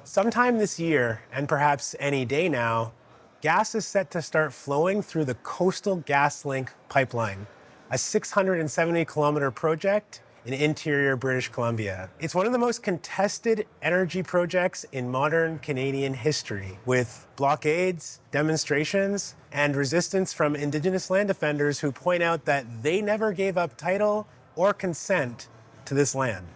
Sometime this year, and perhaps any day now, gas is set to start flowing through the Coastal Gaslink pipeline, a 670-kilometer project in interior British Columbia. It's one of the most contested energy projects in modern Canadian history, with blockades, demonstrations, and resistance from Indigenous land defenders who point out that they never gave up title or consent to this land.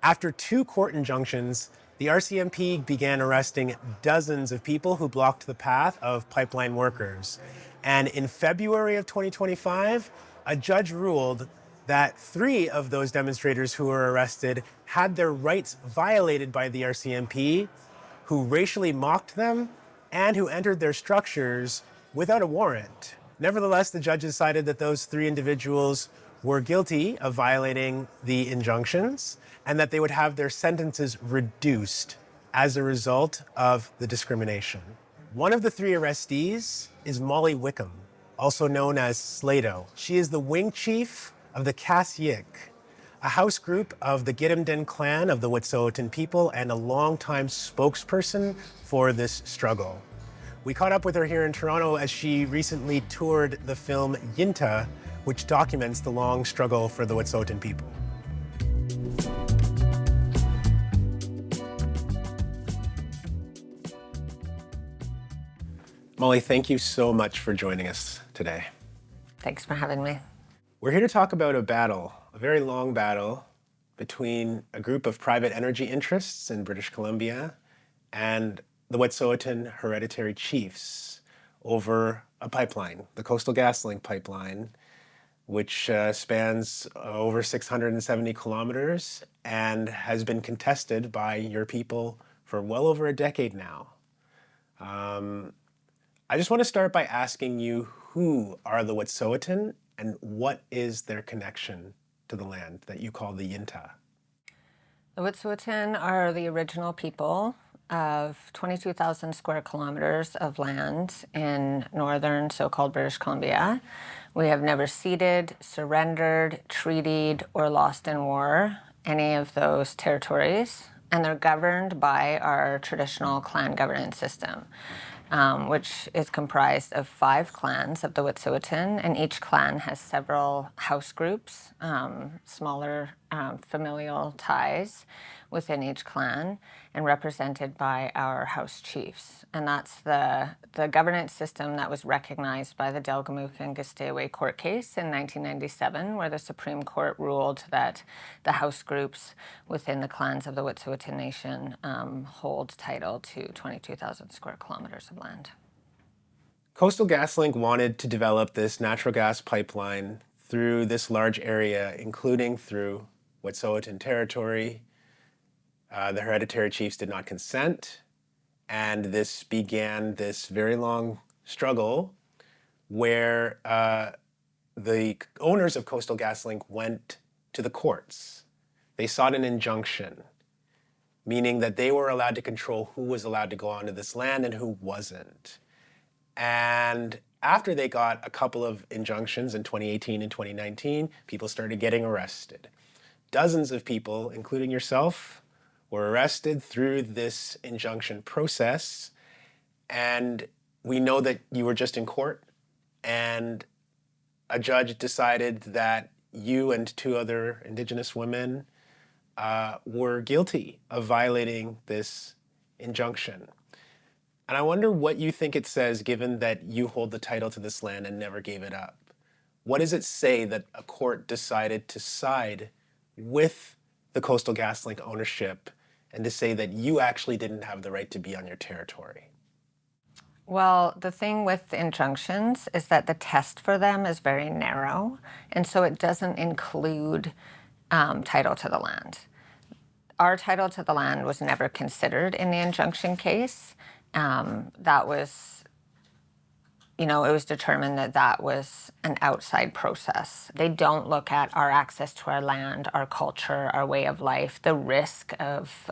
After two court injunctions, the RCMP began arresting dozens of people who blocked the path of pipeline workers. And in February of 2025, a judge ruled that 3 of those demonstrators who were arrested had their rights violated by the RCMP, who racially mocked them and who entered their structures without a warrant. Nevertheless, the judge decided that those 3 individuals were guilty of violating the injunctions and that they would have their sentences reduced as a result of the discrimination. One of the 3 arrestees is Molly Wickham, also known as Slato. She is the wing chief of the Kasyik, a house group of the Gidimt'en clan of the Wet'suwet'en people and a longtime spokesperson for this struggle. We caught up with her here in Toronto as she recently toured the film Yinta, which documents the long struggle for the Wet'suwet'en people. Molly, thank you so much for joining us today. Thanks for having me. We're here to talk about a battle, a very long battle, between a group of private energy interests in British Columbia and the Wet'suwet'en hereditary chiefs over a pipeline, the Coastal Gaslink pipeline, which spans over 670 kilometers and has been contested by your people for well over a decade now. I just want to start by asking you, who are the Wet'suwet'en and what is their connection to the land that you call the Yinta? The Wet'suwet'en are the original people of 22,000 square kilometers of land in northern so-called British Columbia. We have never ceded, surrendered, treated, or lost in war any of those territories, and they're governed by our traditional clan governance system, which is comprised of 5 clans of the Wet'suwet'en, and each clan has several house groups, smaller familial ties within each clan, and represented by our house chiefs. And that's the governance system that was recognized by the Delgamuukw and Gisteway court case in 1997, where the Supreme Court ruled that the house groups within the clans of the Wet'suwet'en Nation hold title to 22,000 square kilometers of land. Coastal GasLink wanted to develop this natural gas pipeline through this large area, including through Wet'suwet'en territory. The hereditary chiefs did not consent, and this began this very long struggle where the owners of Coastal GasLink went to the courts. They sought an injunction, meaning that they were allowed to control who was allowed to go onto this land and who wasn't. And after they got a couple of injunctions in 2018 and 2019, people started getting arrested. Dozens of people, including yourself, were arrested through this injunction process. And we know that you were just in court, and a judge decided that you and 2 other Indigenous women were guilty of violating this injunction. And I wonder what you think it says, given that you hold the title to this land and never gave it up. What does it say that a court decided to side with the Coastal GasLink ownership and to say that you actually didn't have the right to be on your territory? Well, the thing with injunctions is that the test for them is very narrow, and so it doesn't include title to the land. Our title to the land was never considered in the injunction case. That was, it was determined that that was an outside process. They don't look at our access to our land, our culture, our way of life, the risk of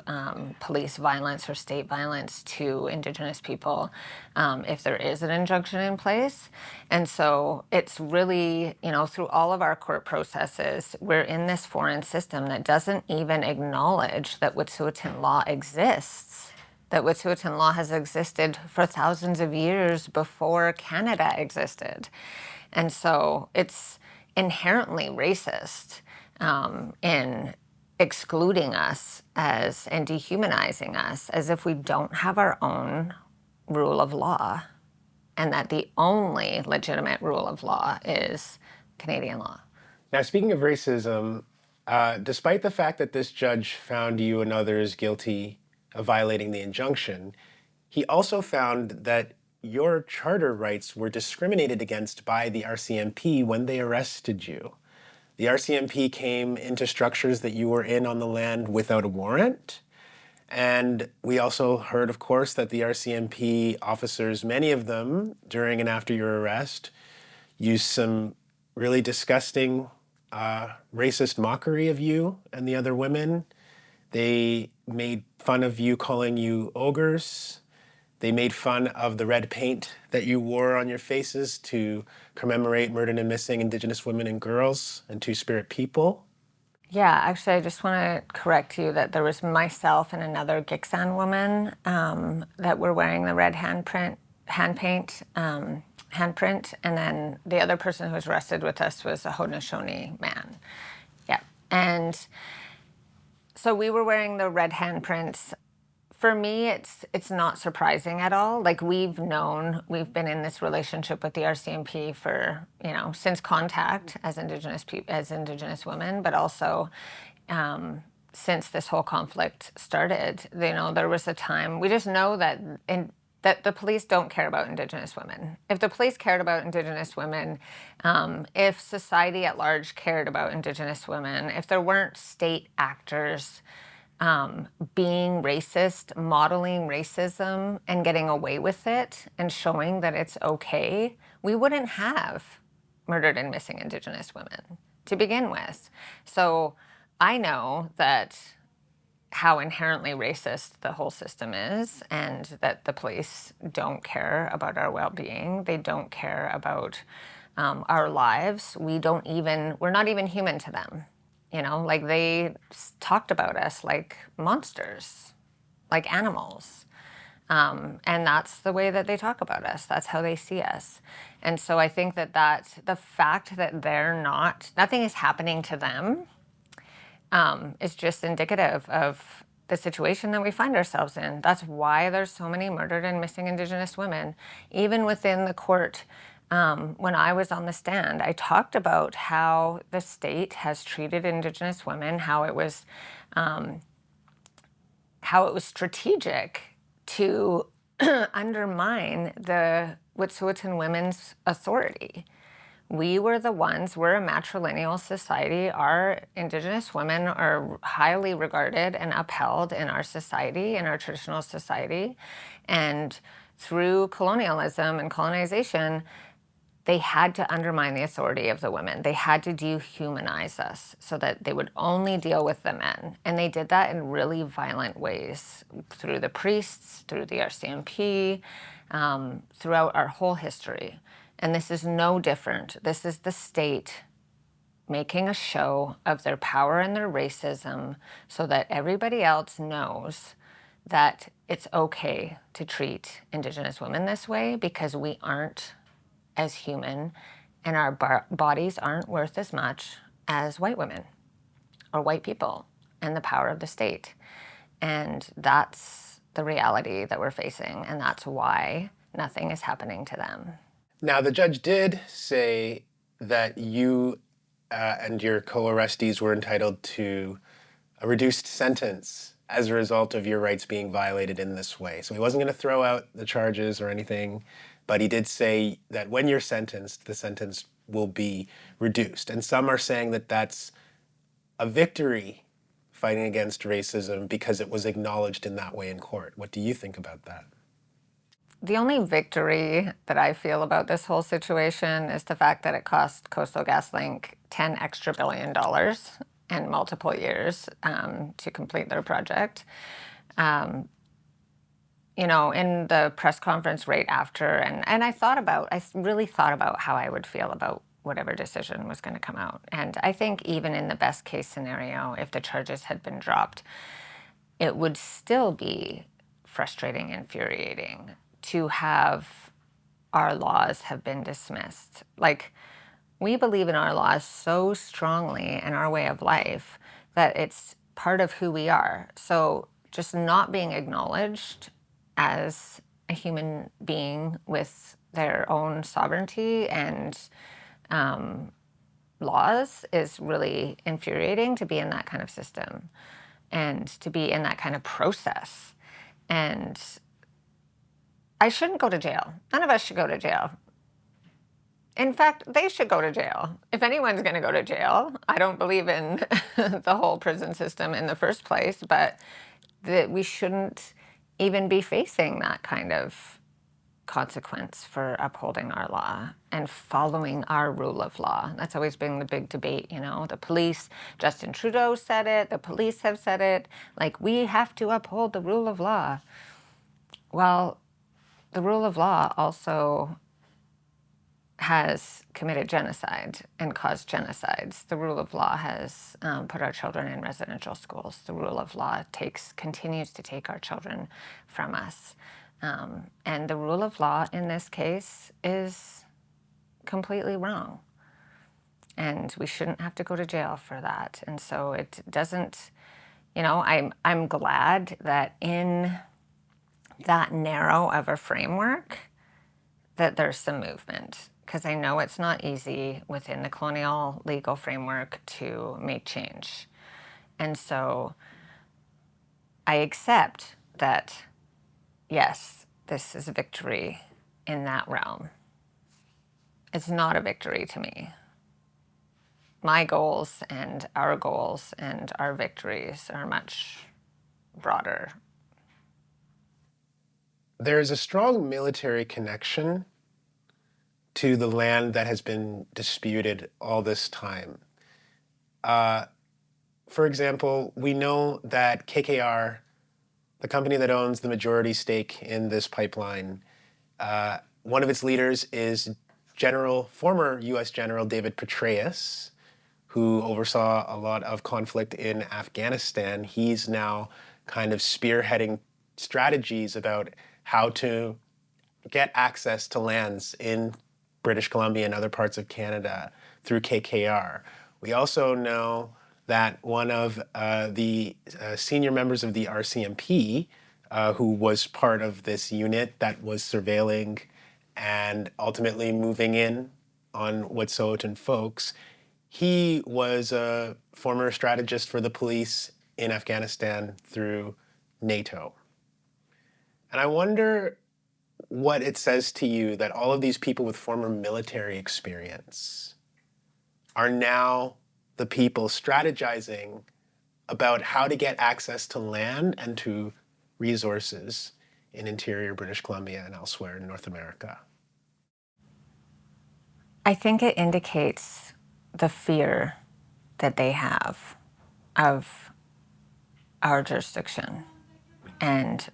police violence or state violence to Indigenous people if there is an injunction in place. And so it's really, through all of our court processes, we're in this foreign system that doesn't even acknowledge that Wet'suwet'en law exists that Wet'suwet'en law has existed for thousands of years before Canada existed. And so it's inherently racist in excluding us as and dehumanizing us as if we don't have our own rule of law, and that the only legitimate rule of law is Canadian law. Now, speaking of racism, despite the fact that this judge found you and others guilty of violating the injunction, he also found that your charter rights were discriminated against by the RCMP when they arrested you. The RCMP came into structures that you were in on the land without a warrant. And we also heard, of course, that the RCMP officers, many of them during and after your arrest, used some really disgusting racist mockery of you and the other women. They made fun of you, calling you ogres. They made fun of the red paint that you wore on your faces to commemorate murdered and missing Indigenous women and girls and Two-Spirit people. Yeah, actually, I just want to correct you that there was myself and another Giksan woman that were wearing the red handprint, and then the other person who was arrested with us was a Haudenosaunee man. Yeah, and so we were wearing the red handprints. For me, it's not surprising at all. Like, we've been in this relationship with the RCMP for, since contact as Indigenous women, but also since this whole conflict started. There was a time, we just know that that the police don't care about Indigenous women. If the police cared about Indigenous women, if society at large cared about Indigenous women, if there weren't state actors being racist, modeling racism and getting away with it and showing that it's okay, we wouldn't have murdered and missing Indigenous women to begin with. So I know that how inherently racist the whole system is, and that the police don't care about our well-being. They don't care about our lives. We're not even human to them. Like, they talked about us like monsters, like animals. And that's the way that they talk about us. That's how they see us. And so I think that the fact that nothing is happening to them is just indicative of the situation that we find ourselves in. That's why there's so many murdered and missing Indigenous women. Even within the court, when I was on the stand, I talked about how the state has treated Indigenous women, how it was strategic to undermine the Wet'suwet'en women's authority. We're a matrilineal society. Our Indigenous women are highly regarded and upheld in our society, in our traditional society. And through colonialism and colonization, they had to undermine the authority of the women. They had to dehumanize us so that they would only deal with the men. And they did that in really violent ways, through the priests, through the RCMP, throughout our whole history. And this is no different. This is the state making a show of their power and their racism so that everybody else knows that it's okay to treat Indigenous women this way, because we aren't as human, and our bodies aren't worth as much as white women or white people and the power of the state. And that's the reality that we're facing, and that's why nothing is happening to them. Now, the judge did say that you and your co-arrestees were entitled to a reduced sentence as a result of your rights being violated in this way. So he wasn't going to throw out the charges or anything, but he did say that when you're sentenced, the sentence will be reduced. And some are saying that that's a victory fighting against racism because it was acknowledged in that way in court. What do you think about that? The only victory that I feel about this whole situation is the fact that it cost Coastal Gaslink $10 extra billion and multiple years to complete their project. In the press conference right after, and I really thought about how I would feel about whatever decision was going to come out. And I think even in the best case scenario, if the charges had been dropped, it would still be frustrating, infuriating to have our laws have been dismissed. Like, we believe in our laws so strongly and our way of life that it's part of who we are. So just not being acknowledged as a human being with their own sovereignty and laws is really infuriating, to be in that kind of system and to be in that kind of process. And I shouldn't go to jail. None of us should go to jail. In fact, they should go to jail. If anyone's going to go to jail, I don't believe in the whole prison system in the first place, but that we shouldn't even be facing that kind of consequence for upholding our law and following our rule of law. That's always been the big debate, you know. The police, Justin Trudeau said it, the police have said it, like, we have to uphold the rule of law. Well, the rule of law also has committed genocide and caused genocides. The rule of law has put our children in residential schools. The rule of law continues to take our children from us. And the rule of law in this case is completely wrong. And we shouldn't have to go to jail for that. And so it doesn't, you know, I'm glad that in that narrow of a framework that there's some movement, because I know it's not easy within the colonial legal framework to make change. And so I accept that, yes, this is a victory in that realm. It's not a victory to me. My goals and our victories are much broader. There's a strong military connection to the land that has been disputed all this time. For example, we know that KKR, the company that owns the majority stake in this pipeline, one of its leaders is former U.S. General David Petraeus, who oversaw a lot of conflict in Afghanistan. He's now kind of spearheading strategies about how to get access to lands in British Columbia and other parts of Canada through KKR. We also know that one of the senior members of the RCMP, who was part of this unit that was surveilling and ultimately moving in on Wet'suwet'en folks, he was a former strategist for the police in Afghanistan through NATO. And I wonder what it says to you that all of these people with former military experience are now the people strategizing about how to get access to land and to resources in interior British Columbia and elsewhere in North America. I think it indicates the fear that they have of our jurisdiction and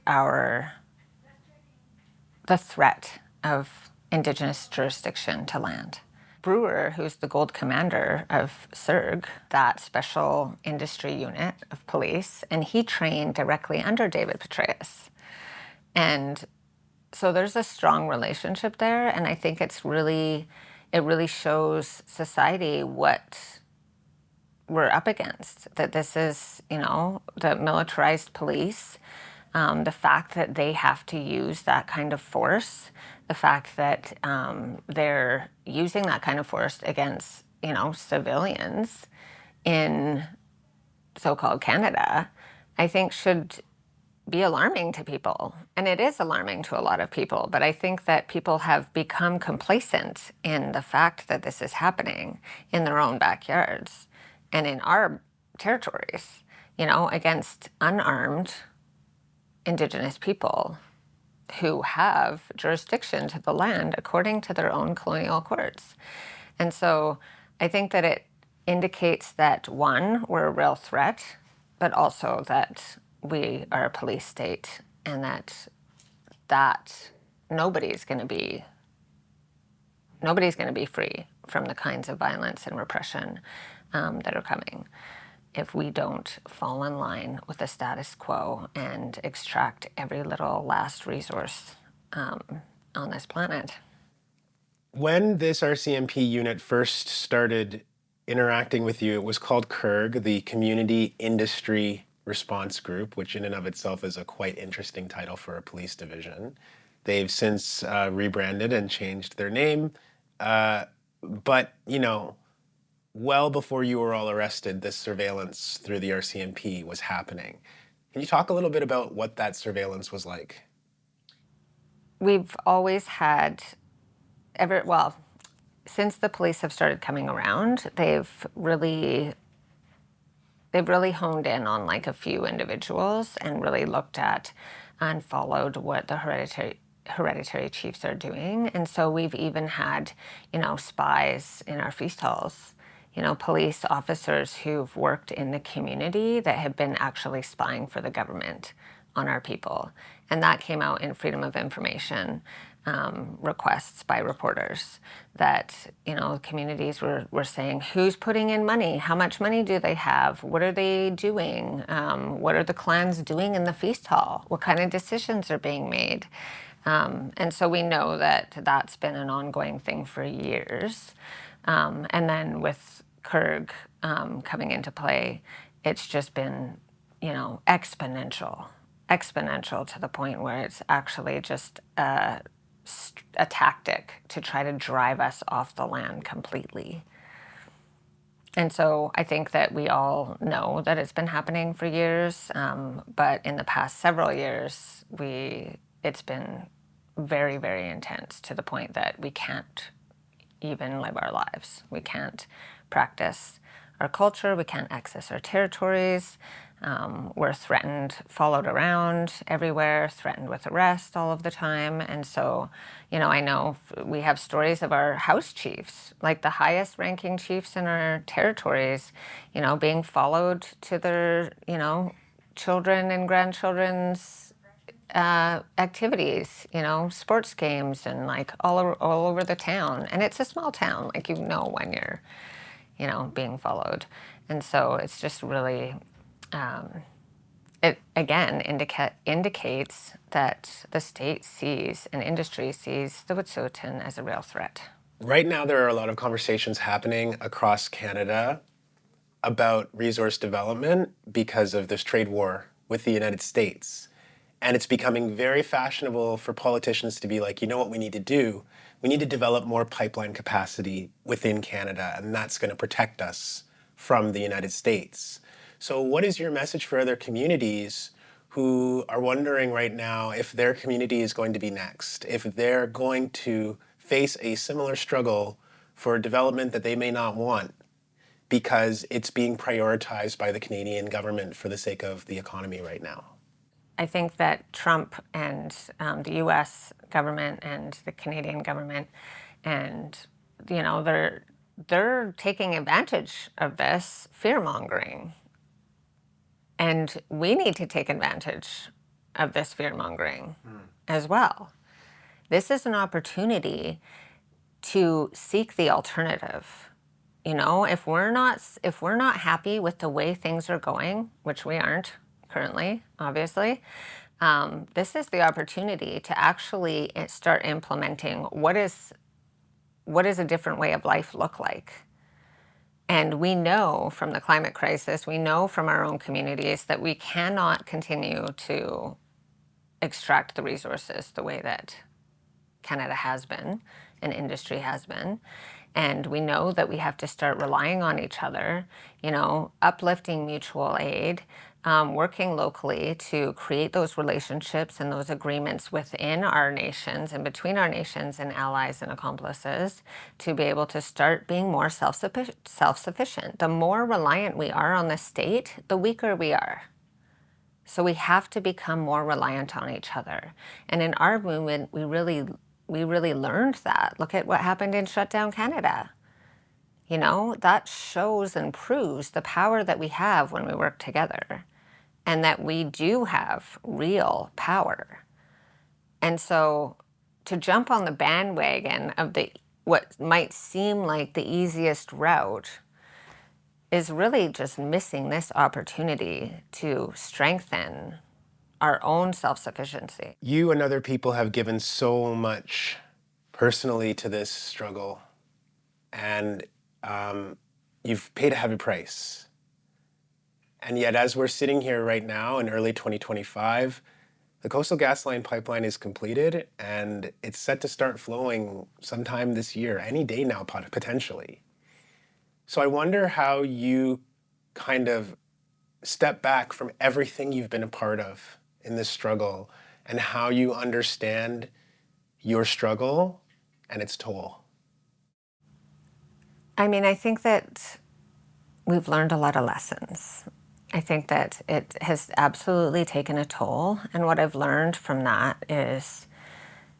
the threat of Indigenous jurisdiction to land. Brewer, who's the Gold Commander of SIRG, that special industry unit of police, and he trained directly under David Petraeus. And so there's a strong relationship there, and I think it really shows society what we're up against, that this is, you know, the militarized police, the fact that they have to use that kind of force, the fact that they're using that kind of force against, you know, civilians in so-called Canada, I think should be alarming to people. And it is alarming to a lot of people, but I think that people have become complacent in the fact that this is happening in their own backyards and in our territories, you know, against unarmed Indigenous people who have jurisdiction to the land according to their own colonial courts. And so I think that it indicates that, one, we're a real threat, but also that we are a police state, and that nobody's going to be free from the kinds of violence and repression that are coming. if we don't fall in line with the status quo and extract every little last resource on this planet. When this RCMP unit first started interacting with you, it was called CIRG, the Community Industry Response Group, which in and of itself is a quite interesting title for a police division. They've since rebranded and changed their name. But, well before you were all arrested, this surveillance through the RCMP was happening. Can you talk a little bit about what that surveillance was like? We've always had, since the police have started coming around, they've really honed in on like a few individuals and really looked at and followed what the hereditary chiefs are doing. And so we've even had, spies in our feast halls, police officers who've worked in the community that have been actually spying for the government on our people. And that came out in Freedom of Information requests by reporters that, communities were saying, who's putting in money? How much money do they have? What are they doing? What are the clans doing in the feast hall? What kind of decisions are being made? And so we know that that's been an ongoing thing for years. And then with CIRG coming into play, it's just been, exponential to the point where it's actually just a tactic to try to drive us off the land completely. And so I think that we all know that it's been happening for years, but in the past several years, it's been very, very intense to the point that we can't even live our lives. We can't practice our culture. We can't access our territories. We're threatened, followed around everywhere, threatened with arrest all of the time. And so, I know we have stories of our house chiefs, like the highest ranking chiefs in our territories, being followed to their, children and grandchildren's activities, sports games and like all over the town. And it's a small town, like, when you're, being followed. And so it's just really, it again indicates that the state sees and industry sees the Wet'suwet'en as a real threat. Right now, there are a lot of conversations happening across Canada about resource development because of this trade war with the United States. And it's becoming very fashionable for politicians to be like, what we need to do? We need to develop more pipeline capacity within Canada, and that's going to protect us from the United States. So what is your message for other communities who are wondering right now if their community is going to be next, if they're going to face a similar struggle for development that they may not want because it's being prioritized by the Canadian government for the sake of the economy right now? I think that Trump and the U.S. government and the Canadian government, and they're taking advantage of this fear-mongering, and we need to take advantage of this fear-mongering as well. This is an opportunity to seek the alternative. If we're not happy with the way things are going, which we aren't currently, obviously, this is the opportunity to actually start implementing what is a different way of life look like. And we know from the climate crisis, we know from our own communities that we cannot continue to extract the resources the way that Canada has been and industry has been. And we know that we have to start relying on each other, uplifting mutual aid, working locally to create those relationships and those agreements within our nations and between our nations and allies and accomplices to be able to start being more self-sufficient. The more reliant we are on the state, the weaker we are. So we have to become more reliant on each other. And in our movement, we really learned that. Look at what happened in Shutdown Canada. That shows and proves the power that we have when we work together, and that we do have real power. And so to jump on the bandwagon of what might seem like the easiest route is really just missing this opportunity to strengthen our own self-sufficiency. You and other people have given so much personally to this struggle, and you've paid a heavy price. And yet, as we're sitting here right now in early 2025, the Coastal Gaslink pipeline is completed, and it's set to start flowing sometime this year, any day now, potentially. So I wonder how you kind of step back from everything you've been a part of in this struggle and how you understand your struggle and its toll. I mean, I think that we've learned a lot of lessons. I think that it has absolutely taken a toll. And what I've learned from that is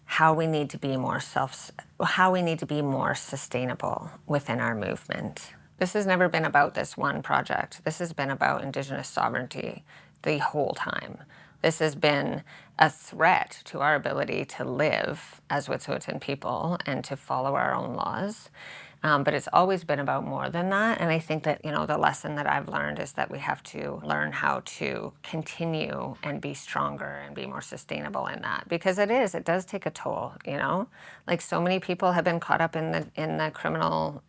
how we need to be more sustainable within our movement. This has never been about this one project. This has been about Indigenous sovereignty the whole time. This has been a threat to our ability to live as Wet'suwet'en people and to follow our own laws. But it's always been about more than that. And I think that, the lesson that I've learned is that we have to learn how to continue and be stronger and be more sustainable in that. Because it does take a toll, Like so many people have been caught up in the criminal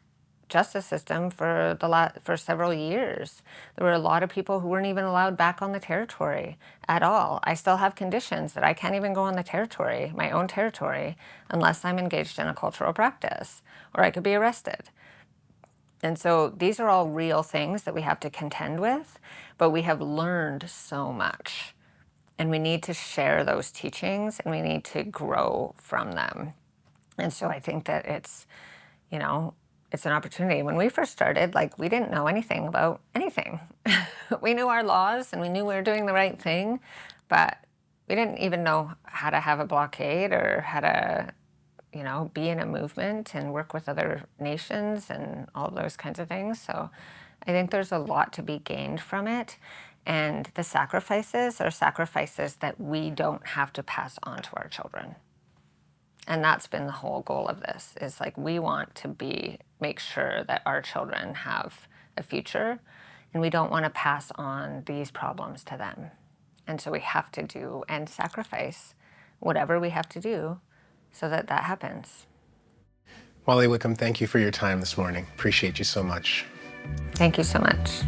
justice system for several years. There were a lot of people who weren't even allowed back on the territory at all. I still have conditions that I can't even go on the territory, my own territory, unless I'm engaged in a cultural practice, or I could be arrested. And so these are all real things that we have to contend with, but we have learned so much. And we need to share those teachings and we need to grow from them. And so I think that it's an opportunity. When we first started, we didn't know anything about anything. We knew our laws and we knew we were doing the right thing, but we didn't even know how to have a blockade or how to, be in a movement and work with other nations and all those kinds of things. So I think there's a lot to be gained from it. And the sacrifices are sacrifices that we don't have to pass on to our children. And that's been the whole goal of this, is we want to make sure that our children have a future, and we don't want to pass on these problems to them. And so we have to do and sacrifice whatever we have to do so that that happens. Molly Wickham, thank you for your time this morning. Appreciate you so much. Thank you so much.